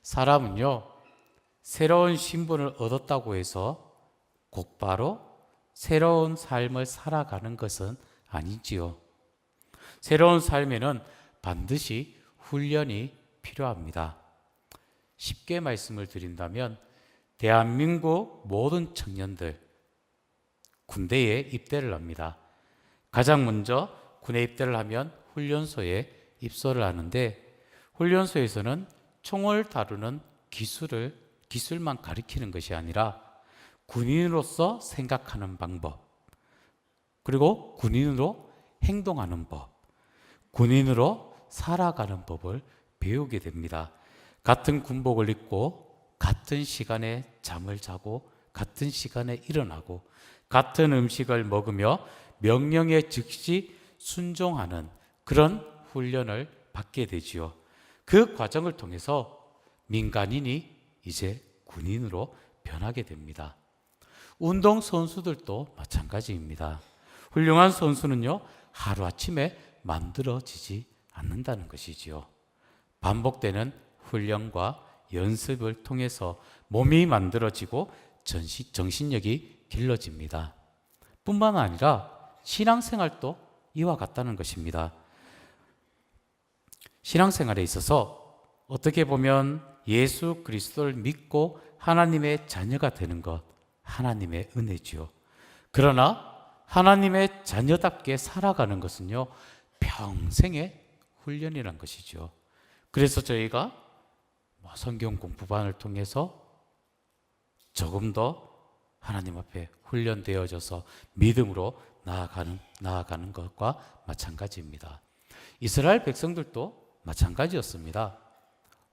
사람은요, 새로운 신분을 얻었다고 해서 곧바로 새로운 삶을 살아가는 것은 아니지요. 새로운 삶에는 반드시 훈련이 필요합니다. 쉽게 말씀을 드린다면 대한민국 모든 청년들 군대에 입대를 합니다. 가장 먼저 군에 입대를 하면 훈련소에 입소를 하는데, 훈련소에서는 총을 다루는 기술만 가르치는 것이 아니라 군인으로서 생각하는 방법, 그리고 군인으로 행동하는 법, 군인으로 살아가는 법을 배우게 됩니다. 같은 군복을 입고 같은 시간에 잠을 자고 같은 시간에 일어나고 같은 음식을 먹으며 명령에 즉시 순종하는 그런 훈련을 받게 되지요. 그 과정을 통해서 민간인이 이제 군인으로 변하게 됩니다. 운동선수들도 마찬가지입니다. 훌륭한 선수는요, 하루아침에 만들어지지 않는다는 것이지요. 반복되는 훈련과 연습을 통해서 몸이 만들어지고 정신력이 길러집니다. 뿐만 아니라 신앙생활도 이와 같다는 것입니다. 신앙생활에 있어서 어떻게 보면 예수 그리스도를 믿고 하나님의 자녀가 되는 것, 하나님의 은혜지요. 그러나 하나님의 자녀답게 살아가는 것은요, 평생의 훈련이란 것이죠. 그래서 저희가 성경 공부반을 통해서 조금 더 하나님 앞에 훈련되어져서 믿음으로 나아가는 것과 마찬가지입니다. 이스라엘 백성들도 마찬가지였습니다.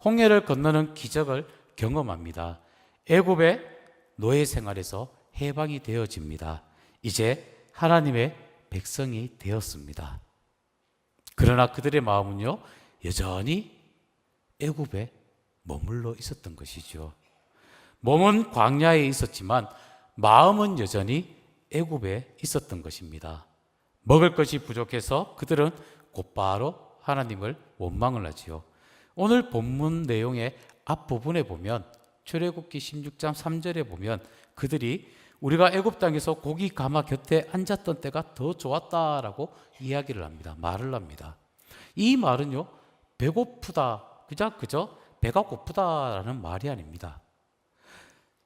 홍해를 건너는 기적을 경험합니다. 애굽의 노예 생활에서 해방이 되어집니다. 이제 하나님의 백성이 되었습니다. 그러나 그들의 마음은요, 여전히 애굽에 머물러 있었던 것이죠. 몸은 광야에 있었지만 마음은 여전히 애굽에 있었던 것입니다. 먹을 것이 부족해서 그들은 곧바로 하나님을 원망을 하지요. 오늘 본문 내용의 앞부분에 보면 출애굽기 16장 3절에 보면 그들이 우리가 애굽 땅에서 고기 가마 곁에 앉았던 때가 더 좋았다라고 이야기를 합니다. 말을 합니다. 이 말은요, 배고프다, 그저 배가 고프다라는 말이 아닙니다.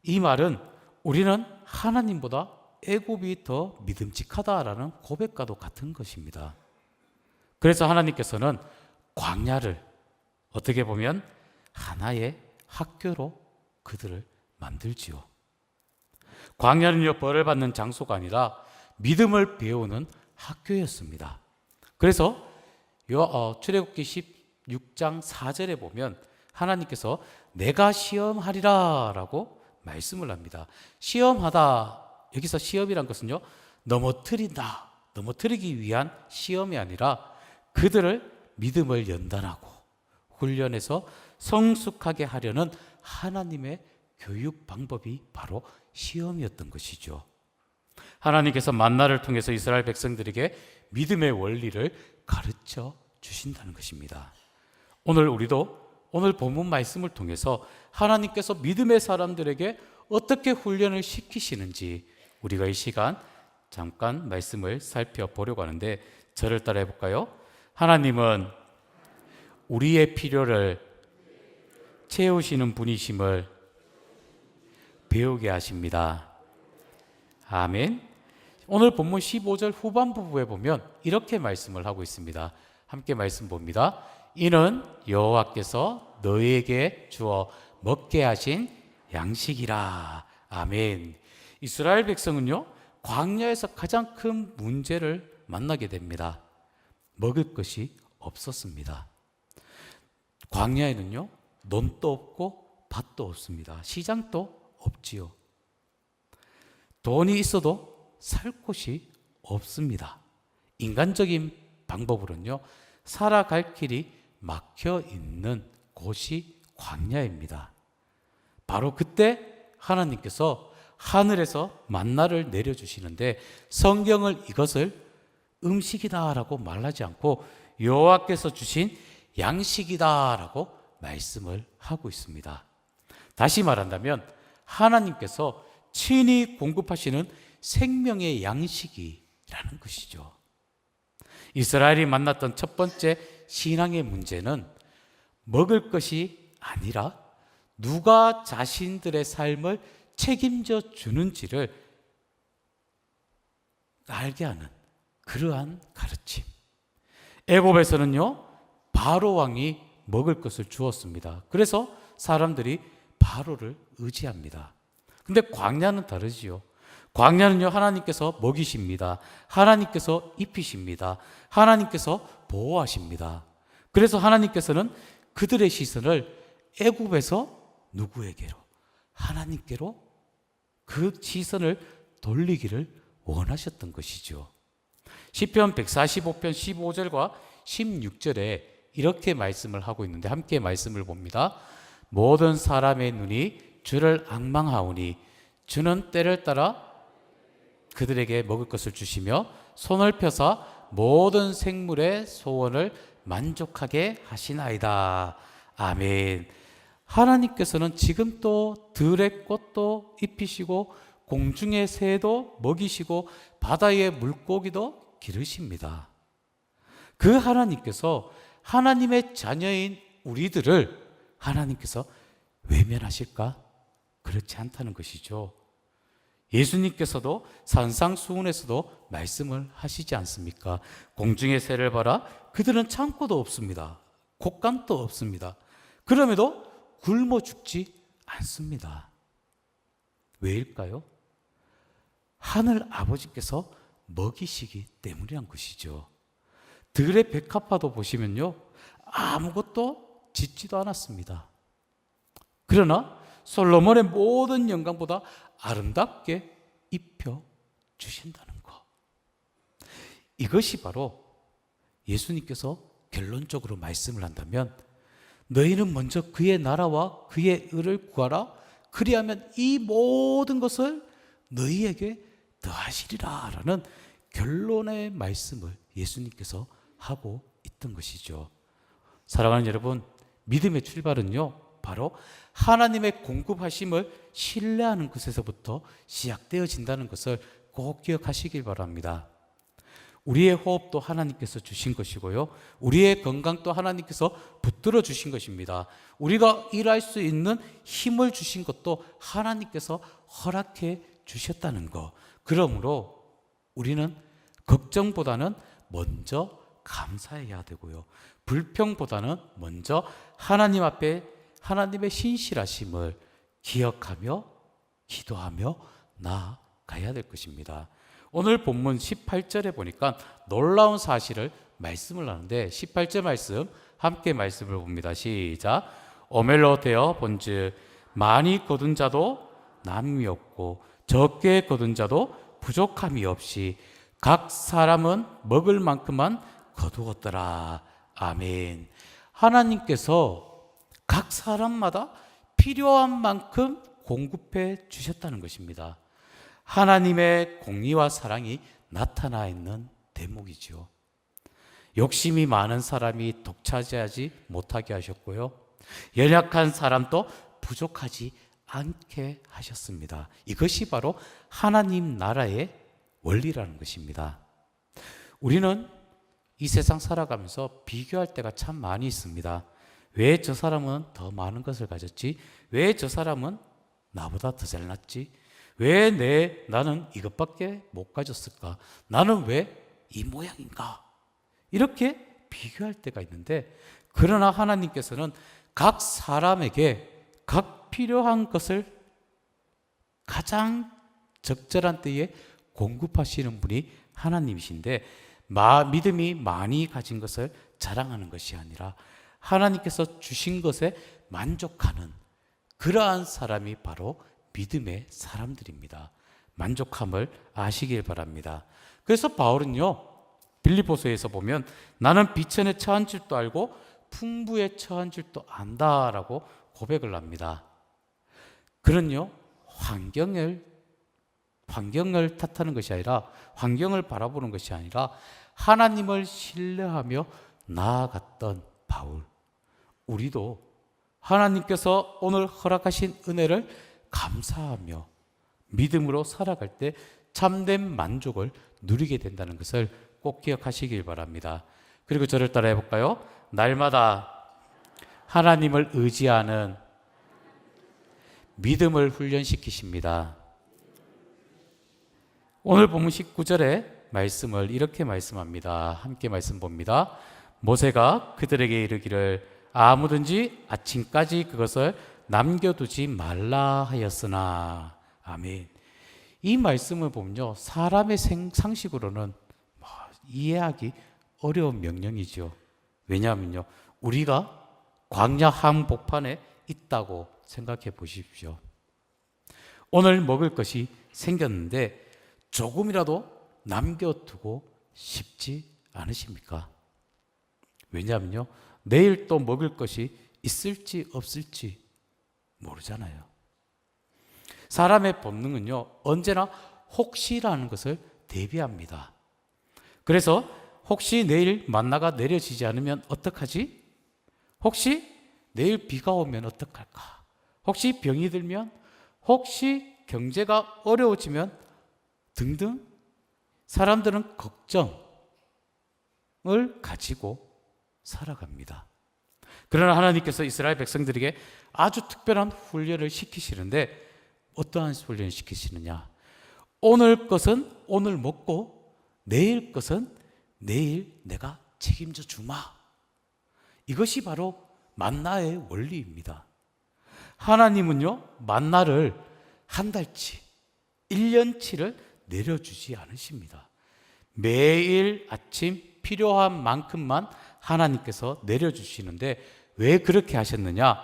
이 말은 우리는 하나님보다 애굽이 더 믿음직하다라는 고백과도 같은 것입니다. 그래서 하나님께서는 광야를 어떻게 보면 하나의 학교로 그들을 만들지요. 광야는요, 벌을 받는 장소가 아니라 믿음을 배우는 학교였습니다. 그래서 출애굽기 16장 4절에 보면 하나님께서 내가 시험하리라 라고 말씀을 합니다. 시험하다, 여기서 시험이란 것은요, 넘어뜨리기 위한 시험이 아니라 그들을 믿음을 연단하고 훈련해서 성숙하게 하려는 하나님의 교육 방법이 바로 시험이었던 것이죠. 하나님께서 만나를 통해서 이스라엘 백성들에게 믿음의 원리를 가르쳐 주신다는 것입니다. 오늘 본문 말씀을 통해서 하나님께서 믿음의 사람들에게 어떻게 훈련을 시키시는지 우리가 이 시간 잠깐 말씀을 살펴보려고 하는데, 저를 따라 해볼까요? 하나님은 우리의 필요를 채우시는 분이심을 배우게 하십니다. 아멘. 오늘 본문 15절 후반부에 보면 이렇게 말씀을 하고 있습니다. 함께 말씀 봅니다. 이는 여호와께서 너희에게 주어 먹게 하신 양식이라. 아멘. 이스라엘 백성은요, 광야에서 가장 큰 문제를 만나게 됩니다. 먹을 것이 없었습니다. 광야에는요, 논도 없고 밭도 없습니다. 시장도 없지요. 돈이 있어도 살 곳이 없습니다. 인간적인 방법으로는요, 살아갈 길이 막혀 있는 곳이 광야입니다. 바로 그때 하나님께서 하늘에서 만나를 내려주시는데, 성경을 이것을 음식이다라고 말하지 않고 여호와께서 주신 양식이다라고 말씀을 하고 있습니다. 다시 말한다면 하나님께서 친히 공급하시는 생명의 양식이라는 것이죠. 이스라엘이 만났던 첫 번째 신앙의 문제는 먹을 것이 아니라 누가 자신들의 삶을 책임져 주는지를 알게 하는 그러한 가르침. 애굽에서는요, 바로 왕이 먹을 것을 주었습니다. 그래서 사람들이 바로를 의지합니다. 근데 광야는 다르지요. 광야는요, 하나님께서 먹이십니다. 하나님께서 입히십니다. 하나님께서 보호하십니다. 그래서 하나님께서는 그들의 시선을 애굽에서 누구에게로? 하나님께로 그 시선을 돌리기를 원하셨던 것이죠. 시편 145편 15절과 16절에 이렇게 말씀을 하고 있는데 함께 말씀을 봅니다. 모든 사람의 눈이 주를 앙망하오니 주는 때를 따라 그들에게 먹을 것을 주시며 손을 펴사 모든 생물의 소원을 만족하게 하시나이다. 아멘. 하나님께서는 지금 또 들의 꽃도 입히시고 공중의 새도 먹이시고 바다의 물고기도 기르십니다. 그 하나님께서 하나님의 자녀인 우리들을 하나님께서 외면하실까? 그렇지 않다는 것이죠. 예수님께서도 산상수훈에서도 말씀을 하시지 않습니까? 공중의 새를 봐라. 그들은 창고도 없습니다. 곶감도 없습니다. 그럼에도 굶어 죽지 않습니다. 왜일까요? 하늘 아버지께서 먹이시기 때문이란 것이죠. 들의 백합화도 보시면요, 아무것도 짓지도 않았습니다. 그러나 솔로몬의 모든 영광보다 아름답게 입혀 주신다는 것. 이것이 바로 예수님께서 결론적으로 말씀을 한다면 너희는 먼저 그의 나라와 그의 의를 구하라. 그리하면 이 모든 것을 너희에게 더하시리라 라는 결론의 말씀을 예수님께서 하고 있던 것이죠. 사랑하는 여러분, 믿음의 출발은요, 바로 하나님의 공급하심을 신뢰하는 것에서부터 시작되어진다는 것을 꼭 기억하시길 바랍니다. 우리의 호흡도 하나님께서 주신 것이고요, 우리의 건강도 하나님께서 붙들어 주신 것입니다. 우리가 일할 수 있는 힘을 주신 것도 하나님께서 허락해 주셨다는 것. 그러므로 우리는 걱정보다는 먼저 감사해야 되고요, 불평보다는 먼저 하나님 앞에 하나님의 신실하심을 기억하며 기도하며 나아가야 될 것입니다. 오늘 본문 18절에 보니까 놀라운 사실을 말씀을 하는데 18절 말씀 함께 말씀을 봅니다. 시작. 오멜로 되어 본즉 많이 거둔 자도 남이 없고 적게 거둔 자도 부족함이 없이 각 사람은 먹을 만큼만 거두었더라. 아멘. 하나님께서 각 사람마다 필요한 만큼 공급해 주셨다는 것입니다. 하나님의 공의와 사랑이 나타나 있는 대목이죠. 욕심이 많은 사람이 독차지하지 못하게 하셨고요, 연약한 사람도 부족하지 않게 하셨습니다. 이것이 바로 하나님 나라의 원리라는 것입니다. 우리는 이 세상 살아가면서 비교할 때가 참 많이 있습니다. 왜 저 사람은 더 많은 것을 가졌지? 왜 저 사람은 나보다 더 잘났지? 왜 나는 이것밖에 못 가졌을까? 나는 왜 이 모양인가? 이렇게 비교할 때가 있는데, 그러나 하나님께서는 각 사람에게 각 필요한 것을 가장 적절한 때에 공급하시는 분이 하나님이신데, 믿음이 많이 가진 것을 자랑하는 것이 아니라 하나님께서 주신 것에 만족하는 그러한 사람이 바로 믿음의 사람들입니다. 만족함을 아시길 바랍니다. 그래서 바울은요, 빌립보서에서 보면 나는 비천에 처한 줄도 알고 풍부에 처한 줄도 안다라고 고백을 합니다. 그는요, 환경을 탓하는 것이 아니라, 환경을 바라보는 것이 아니라 하나님을 신뢰하며 나아갔던 바울. 우리도 하나님께서 오늘 허락하신 은혜를 감사하며 믿음으로 살아갈 때 참된 만족을 누리게 된다는 것을 꼭 기억하시길 바랍니다. 그리고 저를 따라 해볼까요? 날마다 하나님을 의지하는 믿음을 훈련시키십니다. 오늘 본문 19절에 말씀을 이렇게 말씀합니다. 함께 말씀 봅니다. 모세가 그들에게 이르기를 아무든지 아침까지 그것을 남겨두지 말라 하였으나. 아멘. 이 말씀을 보면요, 사람의 상식으로는 이해하기 어려운 명령이죠. 왜냐하면요, 우리가 광야 한복판에 있다고 생각해 보십시오. 오늘 먹을 것이 생겼는데 조금이라도 남겨두고 싶지 않으십니까? 왜냐하면요, 내일 또 먹을 것이 있을지 없을지 모르잖아요. 사람의 본능은요, 언제나 혹시라는 것을 대비합니다. 그래서 혹시 내일 만나가 내려지지 않으면 어떡하지? 혹시 내일 비가 오면 어떡할까? 혹시 병이 들면? 혹시 경제가 어려워지면? 등등 사람들은 걱정을 가지고 살아갑니다. 그러나 하나님께서 이스라엘 백성들에게 아주 특별한 훈련을 시키시는데 어떠한 훈련을 시키시느냐? 오늘 것은 오늘 먹고 내일 것은 내일 내가 책임져 주마. 이것이 바로 만나의 원리입니다. 하나님은요, 만나를 한 달치, 1년치를 내려주지 않으십니다. 매일 아침 필요한 만큼만 하나님께서 내려주시는데 왜 그렇게 하셨느냐?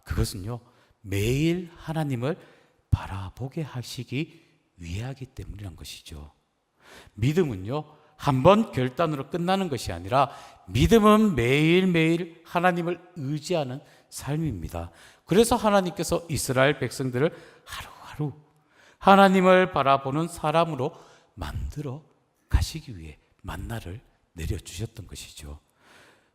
그것은요, 매일 하나님을 바라보게 하시기 위하기 때문이란 것이죠. 믿음은요, 한번 결단으로 끝나는 것이 아니라 믿음은 매일매일 하나님을 의지하는 삶입니다. 그래서 하나님께서 이스라엘 백성들을 하루하루 하나님을 바라보는 사람으로 만들어 가시기 위해 만나를 내려주셨던 것이죠.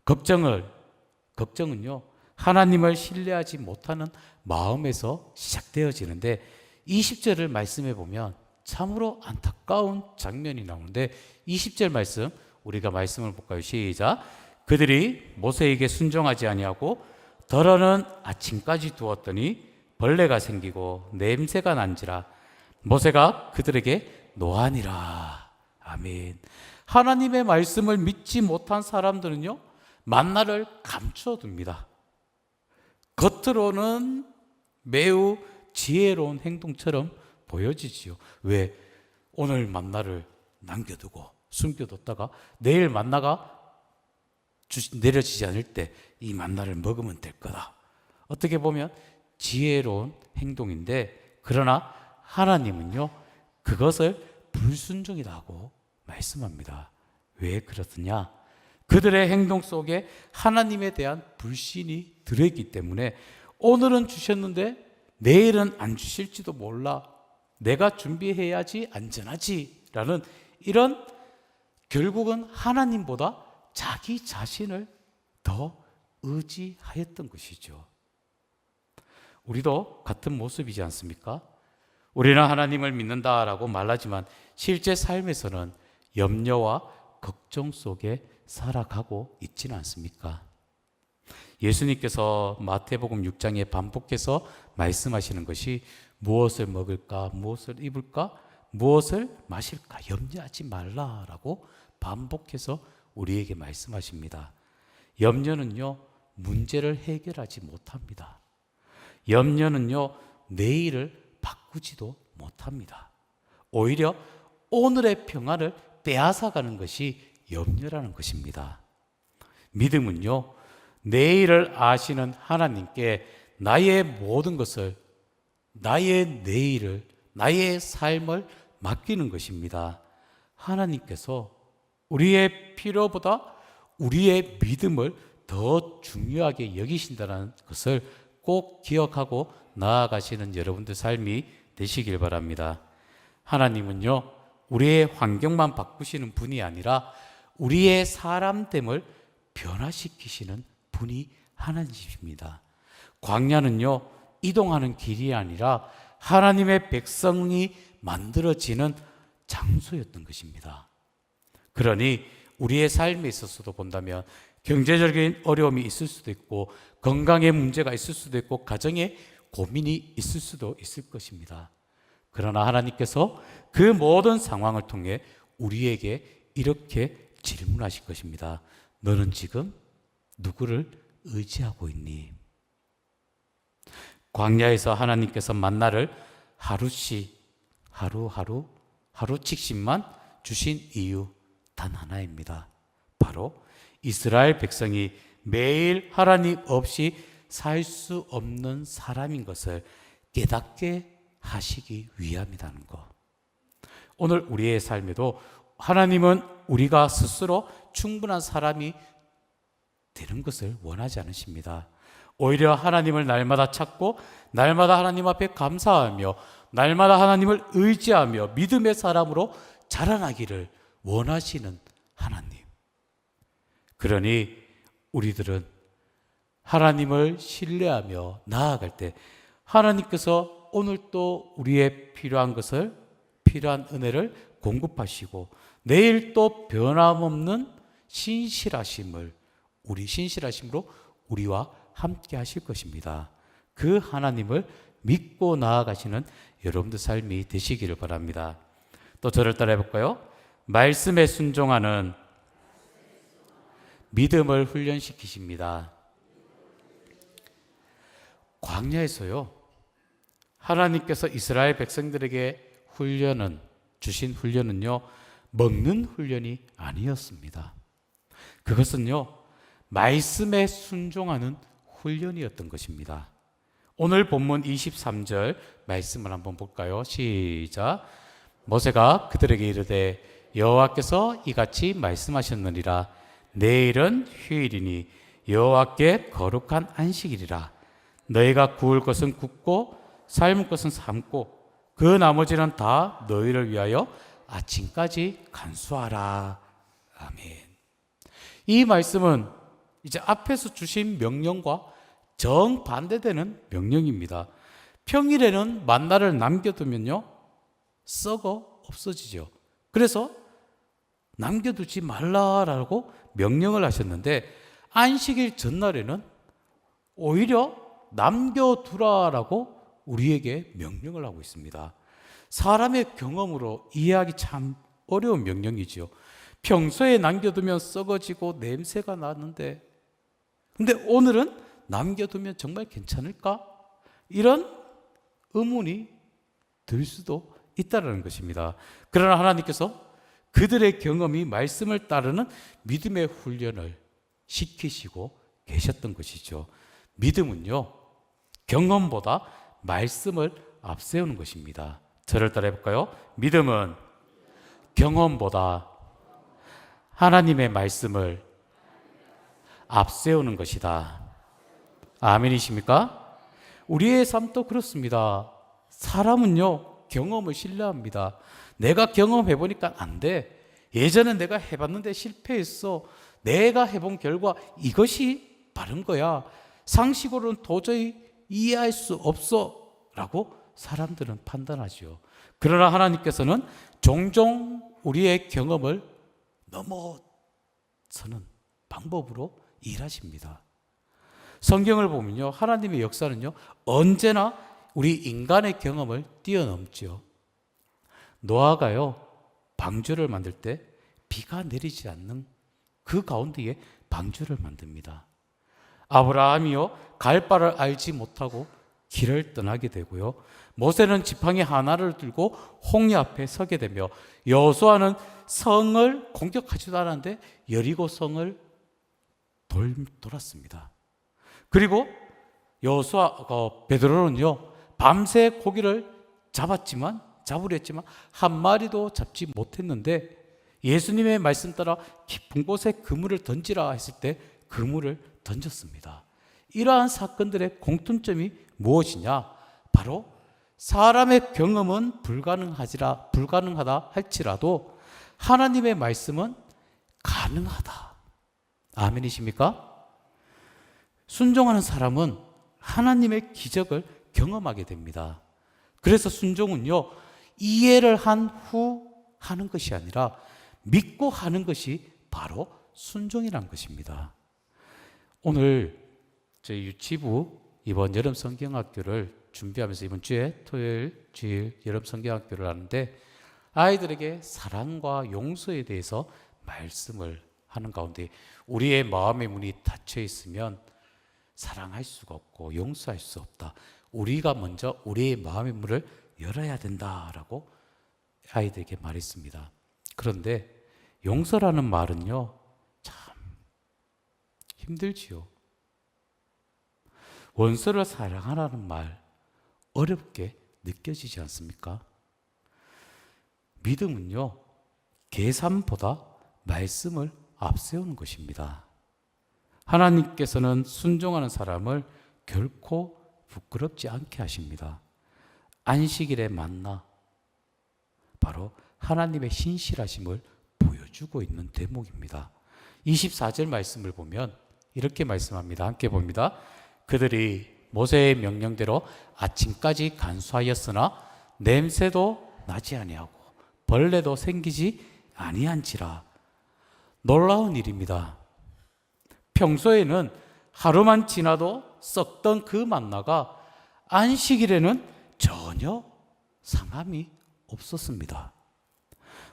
걱정은요, 하나님을 신뢰하지 못하는 마음에서 시작되어지는데 20절을 말씀해 보면 참으로 안타까운 장면이 나오는데 20절 말씀 우리가 말씀을 볼까요? 시작. 그들이 모세에게 순종하지 아니하고 덜어는 아침까지 두었더니 벌레가 생기고 냄새가 난지라 모세가 그들에게 노하니라. 아멘. 하나님의 말씀을 믿지 못한 사람들은요, 만나를 감추어둡니다. 겉으로는 매우 지혜로운 행동처럼 보여지지요. 왜? 오늘 만나를 남겨두고 숨겨뒀다가 내일 만나가 내려지지 않을 때 이 만나를 먹으면 될 거다. 어떻게 보면 지혜로운 행동인데 그러나 하나님은요, 그것을 불순종이라고 말씀합니다. 왜 그렇느냐? 그들의 행동 속에 하나님에 대한 불신이 들어있기 때문에 오늘은 주셨는데 내일은 안 주실지도 몰라. 내가 준비해야지 안전하지 라는 이런 결국은 하나님보다 자기 자신을 더 의지하였던 것이죠. 우리도 같은 모습이지 않습니까? 우리는 하나님을 믿는다라고 말하지만 실제 삶에서는 염려와 걱정 속에 살아가고 있지는 않습니까? 예수님께서 마태복음 6장에 반복해서 말씀하시는 것이 무엇을 먹을까, 무엇을 입을까, 무엇을 마실까 염려하지 말라라고 반복해서 우리에게 말씀하십니다. 염려는요, 문제를 해결하지 못합니다. 염려는요, 내일을 바꾸지도 못합니다. 오히려 오늘의 평안을 빼앗아가는 것이 염려라는 것입니다. 믿음은요, 내일을 아시는 하나님께 나의 모든 것을, 나의 내일을, 나의 삶을 맡기는 것입니다. 하나님께서 우리의 필요보다 우리의 믿음을 더 중요하게 여기신다는 것을 꼭 기억하고 나아가시는 여러분들 삶이 되시길 바랍니다. 하나님은요, 우리의 환경만 바꾸시는 분이 아니라 우리의 사람됨을 변화시키시는 분이 하나님이십니다. 광야는요, 이동하는 길이 아니라 하나님의 백성이 만들어지는 장소였던 것입니다. 그러니 우리의 삶에 있어서도 본다면 경제적인 어려움이 있을 수도 있고, 건강에 문제가 있을 수도 있고, 가정에 고민이 있을 수도 있을 것입니다. 그러나 하나님께서 그 모든 상황을 통해 우리에게 이렇게 질문하실 것입니다. 너는 지금 누구를 의지하고 있니? 광야에서 하나님께서 만나를 하루씩, 하루씩씩만 주신 이유 단 하나입니다. 바로 이스라엘 백성이 매일 하나님 없이 살 수 없는 사람인 것을 깨닫게 하시기 위함이라는 것. 오늘 우리의 삶에도 하나님은 우리가 스스로 충분한 사람이 되는 것을 원하지 않으십니다. 오히려 하나님을 날마다 찾고 날마다 하나님 앞에 감사하며 날마다 하나님을 의지하며 믿음의 사람으로 자라나기를 원하시는 하나님. 그러니 우리들은 하나님을 신뢰하며 나아갈 때 하나님께서 오늘 또 우리의 필요한 것을, 필요한 은혜를 공급하시고 내일 또 변함없는 신실하심으로 우리와 함께 하실 것입니다. 그 하나님을 믿고 나아가시는 여러분들 삶이 되시기를 바랍니다. 또 저를 따라 해볼까요? 말씀에 순종하는 믿음을 훈련시키십니다. 광야에서요, 하나님께서 이스라엘 백성들에게 주신 훈련은요, 먹는 훈련이 아니었습니다. 그것은요, 말씀에 순종하는 훈련이었던 것입니다. 오늘 본문 23절 말씀을 한번 볼까요? 시작. 모세가 그들에게 이르되 여호와께서 이같이 말씀하셨느니라. 내일은 휴일이니 여호와께 거룩한 안식일이라. 너희가 구울 것은 굽고 삶을 것은 삶고 그 나머지는 다 너희를 위하여 아침까지 간수하라. 아멘. 이 말씀은 이제 앞에서 주신 명령과 정반대되는 명령입니다. 평일에는 만나를 남겨두면요, 썩어 없어지죠. 그래서 남겨두지 말라라고 명령을 하셨는데, 안식일 전날에는 오히려 남겨두라라고 우리에게 명령을 하고 있습니다. 사람의 경험으로 이해하기 참 어려운 명령이죠. 평소에 남겨두면 썩어지고 냄새가 나는데, 근데 오늘은 남겨두면 정말 괜찮을까? 이런 의문이 들 수도 있다는 것입니다. 그러나 하나님께서 그들의 경험이 말씀을 따르는 믿음의 훈련을 시키시고 계셨던 것이죠. 믿음은요, 경험보다 말씀을 앞세우는 것입니다. 저를 따라 해볼까요? 믿음은 경험보다 하나님의 말씀을 앞세우는 것이다. 아멘이십니까? 우리의 삶도 그렇습니다. 사람은요, 경험을 신뢰합니다. 내가 경험해보니까 안 돼. 예전에 내가 해봤는데 실패했어. 내가 해본 결과 이것이 바른 거야. 상식으로는 도저히 이해할 수 없어 라고 사람들은 판단하죠. 그러나 하나님께서는 종종 우리의 경험을 넘어서는 방법으로 일하십니다. 성경을 보면요, 하나님의 역사는요, 언제나 우리 인간의 경험을 뛰어넘죠. 노아가요, 방주를 만들 때 비가 내리지 않는 그 가운데에 방주를 만듭니다. 아브라함이요, 갈 바를 알지 못하고 길을 떠나게 되고요, 모세는 지팡이 하나를 들고 홍해 앞에 서게 되며, 여호수아는 성을 공격하지도 않았는데 여리고 성을 돌았습니다. 그리고 베드로는요, 밤새 고기를 잡으려 했지만 한 마리도 잡지 못했는데, 예수님의 말씀 따라 깊은 곳에 그물을 던지라 했을 때 그물을 던졌습니다. 이러한 사건들의 공통점이 무엇이냐? 바로 사람의 경험은 불가능하다 할지라도 하나님의 말씀은 가능하다. 아멘이십니까? 순종하는 사람은 하나님의 기적을 경험하게 됩니다. 그래서 순종은요, 이해를 한 후 하는 것이 아니라 믿고 하는 것이 바로 순종이라는 것입니다. 오늘 저희 유치부 이번 여름 성경학교를 준비하면서 이번 주에 토요일, 주일 여름 성경학교를 하는데 아이들에게 사랑과 용서에 대해서 말씀을 하는 가운데 우리의 마음의 문이 닫혀 있으면 사랑할 수가 없고 용서할 수 없다. 우리가 먼저 우리의 마음의 문을 열어야 된다라고 아이들에게 말했습니다. 그런데 용서라는 말은요, 참 힘들지요. 원수를 사랑하라는 말 어렵게 느껴지지 않습니까? 믿음은요, 계산보다 말씀을 앞세우는 것입니다. 하나님께서는 순종하는 사람을 결코 부끄럽지 않게 하십니다. 안식일에 만나 바로 하나님의 신실하심을 보여주고 있는 대목입니다. 24절 말씀을 보면 이렇게 말씀합니다. 함께 봅니다. 그들이 모세의 명령대로 아침까지 간수하였으나 냄새도 나지 아니하고 벌레도 생기지 아니한지라. 놀라운 일입니다. 평소에는 하루만 지나도 썩던 그 만나가 안식일에는 전혀 상함이 없었습니다.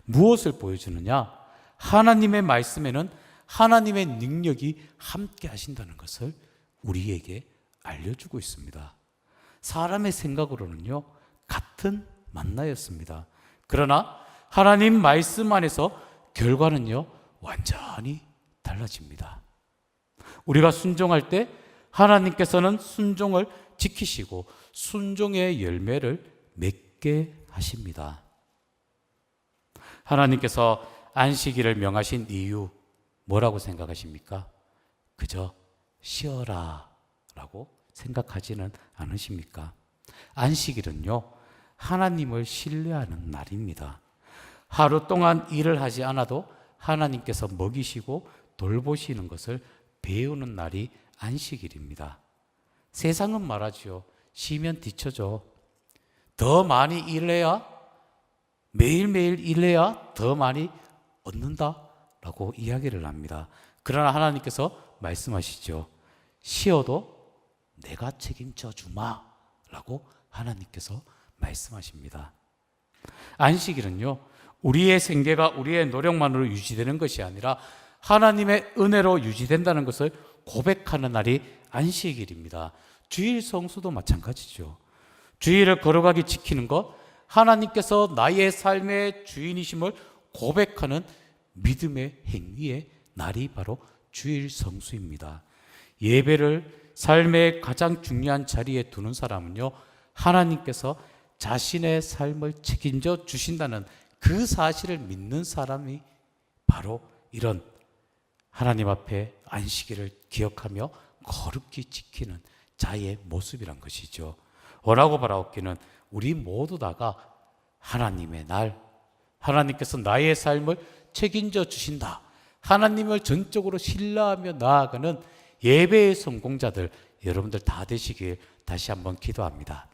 무엇을 보여주느냐? 하나님의 말씀에는 하나님의 능력이 함께 하신다는 것을 우리에게 알려주고 있습니다. 사람의 생각으로는요, 같은 만나였습니다. 그러나 하나님 말씀 안에서 결과는요, 완전히 달라집니다. 우리가 순종할 때 하나님께서는 순종을 지키시고 순종의 열매를 맺게 하십니다. 하나님께서 안식일을 명하신 이유 뭐라고 생각하십니까? 그저 쉬어라 라고 생각하지는 않으십니까? 안식일은요, 하나님을 신뢰하는 날입니다. 하루 동안 일을 하지 않아도 하나님께서 먹이시고 돌보시는 것을 배우는 날이 안식일입니다. 세상은 말하지요. 쉬면 뒤처져. 더 많이 일해야, 매일매일 일해야 더 많이 얻는다라고 이야기를 합니다. 그러나 하나님께서 말씀하시죠. 쉬어도 내가 책임져 주마 라고 하나님께서 말씀하십니다. 안식일은요, 우리의 생계가 우리의 노력만으로 유지되는 것이 아니라 하나님의 은혜로 유지된다는 것을 고백하는 날이 안식일입니다. 주일 성수도 마찬가지죠. 주일을 거룩하게 지키는 것, 하나님께서 나의 삶의 주인이심을 고백하는 믿음의 행위의 날이 바로 주일 성수입니다. 예배를 삶의 가장 중요한 자리에 두는 사람은요, 하나님께서 자신의 삶을 책임져 주신다는 그 사실을 믿는 사람이 바로 이런 하나님 앞에 안식일을 기억하며 거룩히 지키는 자의 모습이란 것이죠. 원하고 바라옵기는 우리 모두 다가 하나님의 날, 하나님께서 나의 삶을 책임져 주신다, 하나님을 전적으로 신뢰하며 나아가는 예배의 성공자들 여러분들 다 되시길 다시 한번 기도합니다.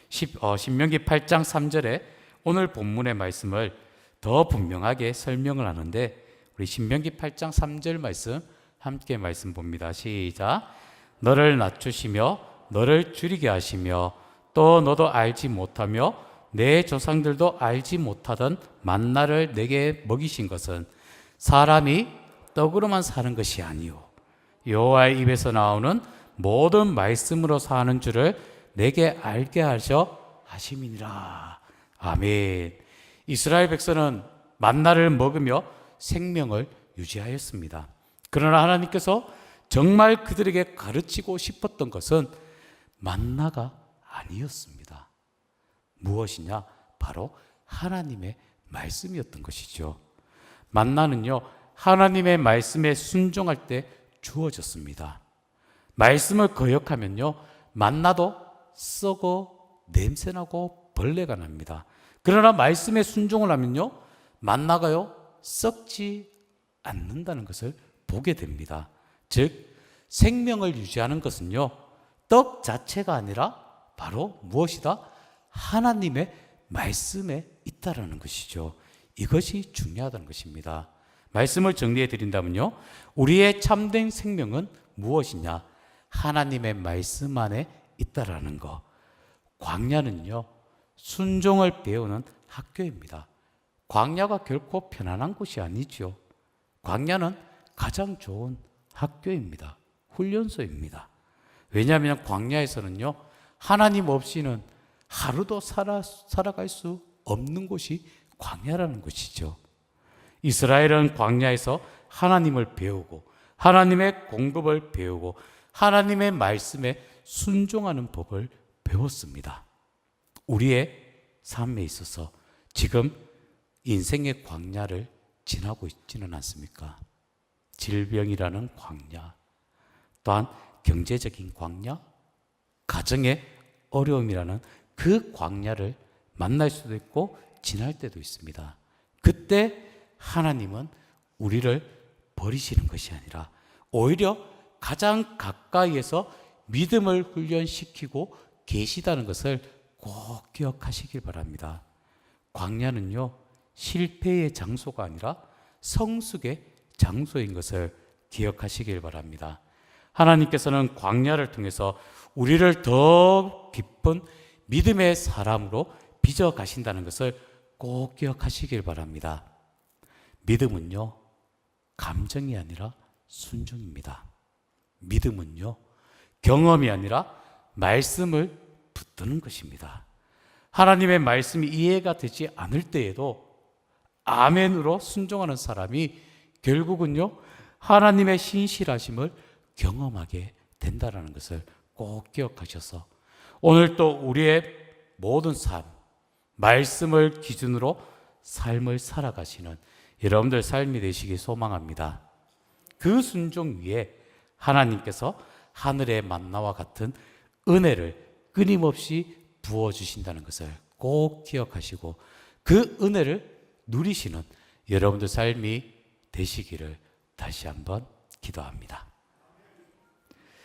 신명기 8장 3절에 오늘 본문의 말씀을 더 분명하게 설명을 하는데 우리 신명기 8장 3절 말씀 함께 말씀 봅니다. 시작. 너를 낮추시며 너를 줄이게 하시며 또 너도 알지 못하며 내 조상들도 알지 못하던 만나를 내게 먹이신 것은 사람이 떡으로만 사는 것이 아니요 여호와의 입에서 나오는 모든 말씀으로 사는 줄을 내게 알게 하셔 하심이니라. 아멘. 이스라엘 백성은 만나를 먹으며 생명을 유지하였습니다. 그러나 하나님께서 정말 그들에게 가르치고 싶었던 것은 만나가 아니었습니다. 무엇이냐? 바로 하나님의 말씀이었던 것이죠. 만나는요, 하나님의 말씀에 순종할 때 주어졌습니다. 말씀을 거역하면요, 만나도 썩어 냄새나고 벌레가 납니다. 그러나 말씀에 순종을 하면요, 만나가요 썩지 않는다는 것을 보게 됩니다. 즉 생명을 유지하는 것은요, 떡 자체가 아니라 바로 무엇이다? 하나님의 말씀에 있다라는 것이죠. 이것이 중요하다는 것입니다. 말씀을 정리해 드린다면요, 우리의 참된 생명은 무엇이냐? 하나님의 말씀 안에 있다라는 것. 광야는요, 순종을 배우는 학교입니다. 광야가 결코 편안한 곳이 아니죠. 광야는 가장 좋은 학교입니다. 훈련소입니다. 왜냐하면 광야에서는요, 하나님 없이는 하루도 살아갈 수 없는 곳이 광야라는 것이죠. 이스라엘은 광야에서 하나님을 배우고 하나님의 공급을 배우고 하나님의 말씀에 순종하는 법을 배웠습니다. 우리의 삶에 있어서 지금 인생의 광야를 지나고 있지는 않습니까? 질병이라는 광야, 또한 경제적인 광야, 가정의 어려움이라는 그 광야를 만날 수도 있고 지날 때도 있습니다. 그때 하나님은 우리를 버리시는 것이 아니라 오히려 가장 가까이에서 믿음을 훈련시키고 계시다는 것을 꼭 기억하시길 바랍니다. 광야는요, 실패의 장소가 아니라 성숙의 장소인 것을 기억하시길 바랍니다. 하나님께서는 광야를 통해서 우리를 더 깊은 믿음의 사람으로 빚어 가신다는 것을 꼭 기억하시길 바랍니다. 믿음은요, 감정이 아니라 순종입니다. 믿음은요, 경험이 아니라 말씀을 붙드는 것입니다. 하나님의 말씀이 이해가 되지 않을 때에도 아멘으로 순종하는 사람이 결국은요, 하나님의 신실하심을 경험하게 된다는 것을 꼭 기억하셔서 오늘 또 우리의 모든 삶, 말씀을 기준으로 삶을 살아가시는 여러분들 삶이 되시기 소망합니다. 그 순종 위에 하나님께서 하늘의 만나와 같은 은혜를 끊임없이 부어주신다는 것을 꼭 기억하시고 그 은혜를 누리시는 여러분들 삶이 되시기를 다시 한번 기도합니다.